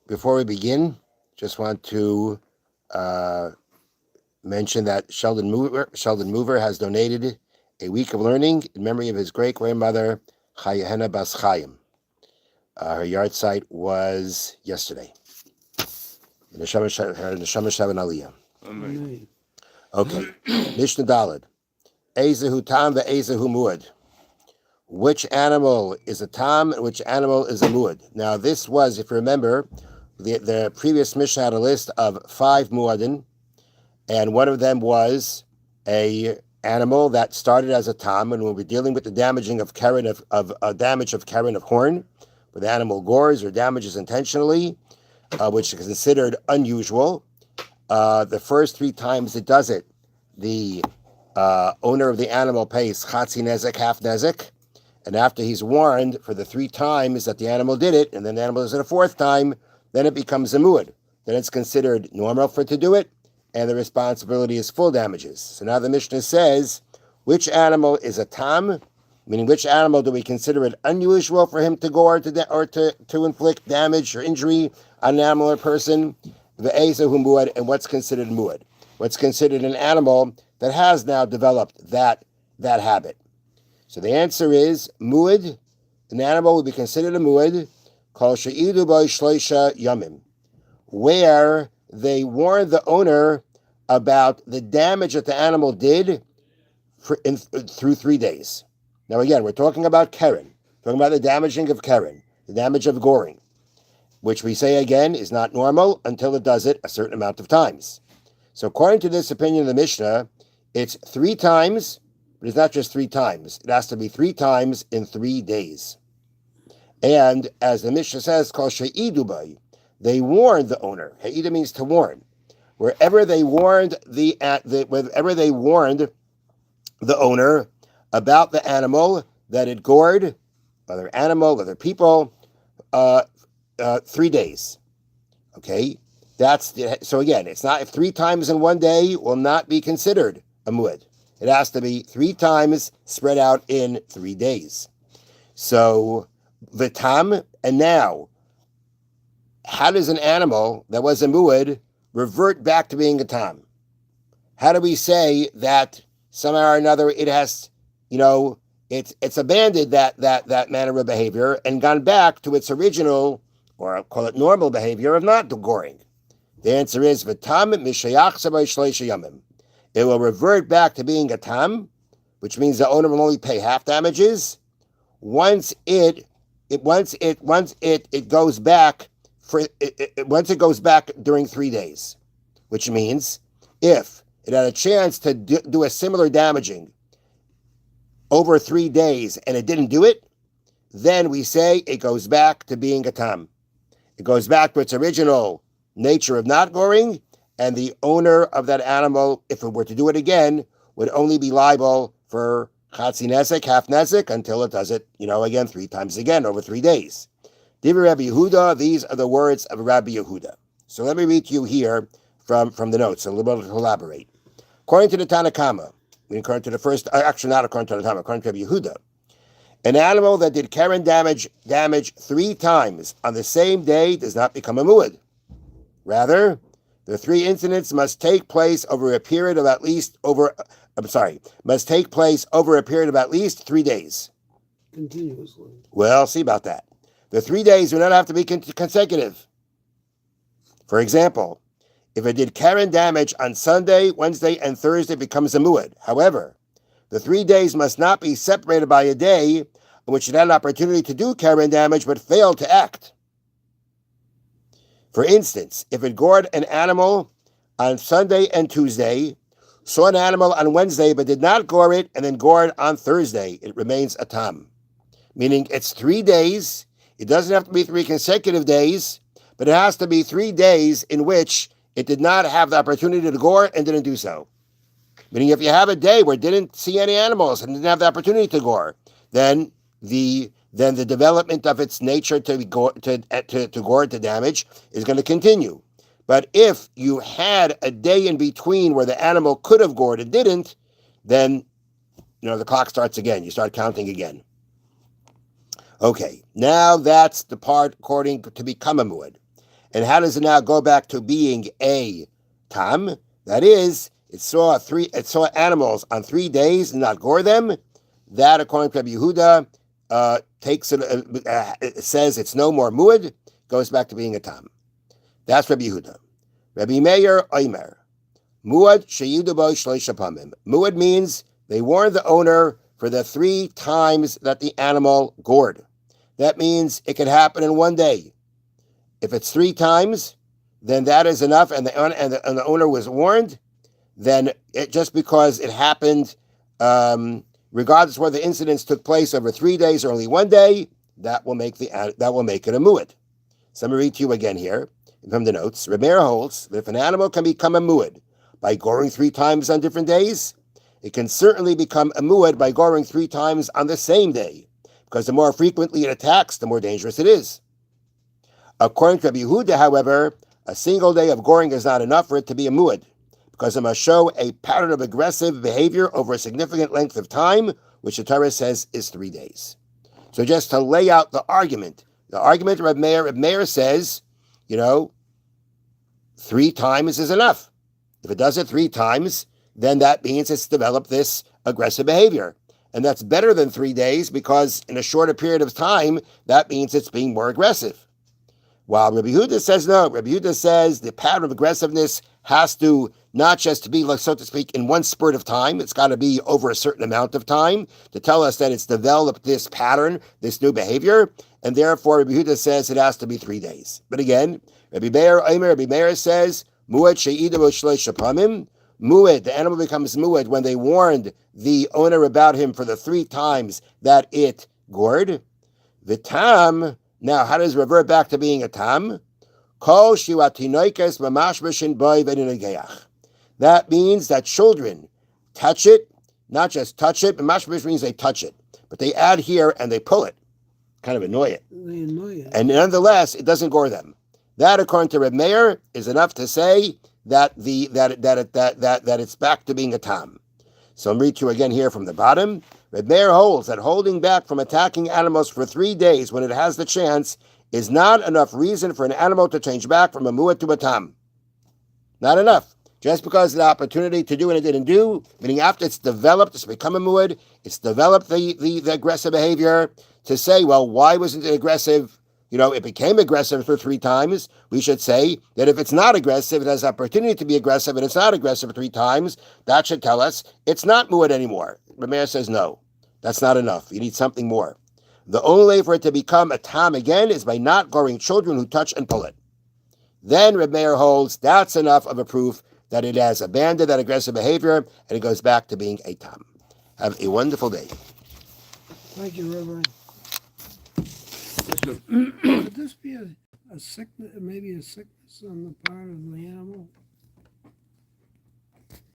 Before we begin, just want to mention that Sheldon Mover has donated a week of learning in memory of his great grandmother Chayahena Bas Chaim. Her yard site was yesterday. In the Shama Shavan Aliyah. Okay, Mishna Daled. Ezehu tam ve'ezehu muad. Which animal is a tam and which animal is a muad? Now, this was, if you remember, the previous Mishnah had a list of 5 muadin, and one of them was a animal that started as a tam, and we'll be dealing with the damaging of keren damage of keren of horn, where the animal gores or damages intentionally, which is considered unusual. The first 3 times it does it, the owner of the animal pays chatzi nezek, half nezek, and after he's warned for the 3 times that the animal did it, and then the animal does it a 4th time, then it becomes a muad. Then it's considered normal for it to do it, and the responsibility is full damages. So now the Mishnah says, which animal is a tam, meaning which animal do we consider it unusual for him to gore to inflict damage or injury on an animal or person, ve'ezehu muad, and what's considered muad? What's considered an animal that has now developed that habit? So the answer is muad. An animal would be considered a muad, kol she'idu bo shloisha yamim, where they warn the owner about the damage that the animal did through 3 days. Now again, we're talking about keren, talking about the damaging of keren, the damage of goring, which we say again is not normal until it does it a certain amount of times. So according to this opinion of the Mishnah, it's 3 times, but it's not just 3 times. It has to be 3 times in 3 days. And as the Mishnah says, kol she'idu bay, they warned the owner. He'ida means to warn. Wherever they warned the owner about the animal that it gored, other animal, other people, 3 days. Okay, so again, it's not, if 3 times in 1 day will not be considered a muad. It has to be 3 times spread out in 3 days. So the tam, and now, how does an animal that was a muad revert back to being a tam? How do we say that somehow or another it has, it's abandoned that manner of behavior and gone back to its original, or I'll call it normal behavior of not goring? The answer is v'tam mishayach sabay shleisha yamim. It will revert back to being a tam, which means the owner will only pay half damages once it goes back once it goes back during 3 days, which means if it had a chance to do a similar damaging over 3 days and it didn't do it, then we say it goes back to being a tam. It goes back to its original nature of not goring, and the owner of that animal, if it were to do it again, would only be liable for chatzi nezek, half nezek, until it does it, again, 3 times again over 3 days. Divrei Rabbi Yehuda, these are the words of Rabbi Yehuda. So let me read to you here from the notes, a little bit to elaborate. According to the Tana Kamma, according to the first, actually not according to the Tana, according to Rabbi Yehuda, an animal that did keren damage 3 times on the same day does not become a muad. Rather, the 3 incidents must take place over a period of at least 3 days. Continuously. Well, see about that. The 3 days do not have to be consecutive. For example, if it did keren damage on Sunday, Wednesday, and Thursday, it becomes a muad. However, the 3 days must not be separated by a day in which it had an opportunity to do keren damage but failed to act. For instance, if it gored an animal on Sunday and Tuesday, saw an animal on Wednesday but did not gore it, and then gored on Thursday, it remains a tam. Meaning it's 3 days. It doesn't have to be 3 consecutive days, but it has to be 3 days in which it did not have the opportunity to gore and didn't do so. Meaning if you have a day where it didn't see any animals and didn't have the opportunity to gore, then the development of its nature to gore, to damage, is going to continue. But if you had a day in between where the animal could have gored and didn't, then the clock starts again. You start counting again. Okay, now that's the part according to become a muad. And how does it now go back to being a tam? That is, it saw animals on 3 days and not gore them. That, according to Rabbi Yehuda, it says it's no more muad, goes back to being a tam. That's Rabbi Yehuda. Rabbi Meir Omer, muad sheyidu bo shloisha pamim. Muad means they warned the owner for the 3 times that the animal gored. That means it could happen in 1 day. If it's 3 times, then that is enough, and the owner was warned. Then just because it happened, regardless of whether the incidents took place over 3 days or only 1 day, that will make it a muad. So I'm going to read to you again here from the notes. Rameir holds that if an animal can become a muad by goring 3 times on different days, it can certainly become a muad by goring 3 times on the same day, because the more frequently it attacks, the more dangerous it is. According to Rabbi Yehuda, however, a single day of goring is not enough for it to be a muad, because it must show a pattern of aggressive behavior over a significant length of time, which the Torah says is 3 days. So just to lay out the argument of Reb Meir says, 3 times is enough. If it does it 3 times, then that means it's developed this aggressive behavior. And that's better than 3 days, because in a shorter period of time, that means it's being more aggressive. While Rabbi Yehuda says no. Rabbi Yehuda says the pattern of aggressiveness has to not just to be, like, so to speak, in one spurt of time. It's got to be over a certain amount of time to tell us that it's developed this pattern, this new behavior. And therefore, Rabbi Yehuda says it has to be 3 days. But again, Rabbi Meir says, muad she'idu shloisha pamim. Muad, the animal becomes muad when they warned the owner about him for the 3 times that it gored. Vitam, now how does it revert back to being a tam? That means that children touch it, not just touch it, but mashmash means they touch it. But they add here and they pull it, kind of annoy it. They annoy it. And nonetheless, it doesn't gore them. That, according to Reb Meir, is enough to say that it's back to being a tam. So I'm reading to you again here from the bottom. Reb Meir holds that holding back from attacking animals for 3 days when it has the chance is not enough reason for an animal to change back from a muad to a tam. Not enough. Just because of the opportunity to do what it didn't do, meaning after it's developed, it's become a muad, it's developed the aggressive behavior, to say, well, why wasn't it aggressive? It became aggressive for 3 times. We should say that if it's not aggressive, it has the opportunity to be aggressive, and it's not aggressive 3 times, that should tell us it's not muad anymore. Rameir says, no, that's not enough. You need something more. The only way for it to become a tam again is by not goring children who touch and pull it. Then Reb Meir holds that's enough of a proof that it has abandoned that aggressive behavior, and it goes back to being a tam. Have a wonderful day. Thank you, Rabbi. Could this be a sickness, maybe a sickness on the part of the animal?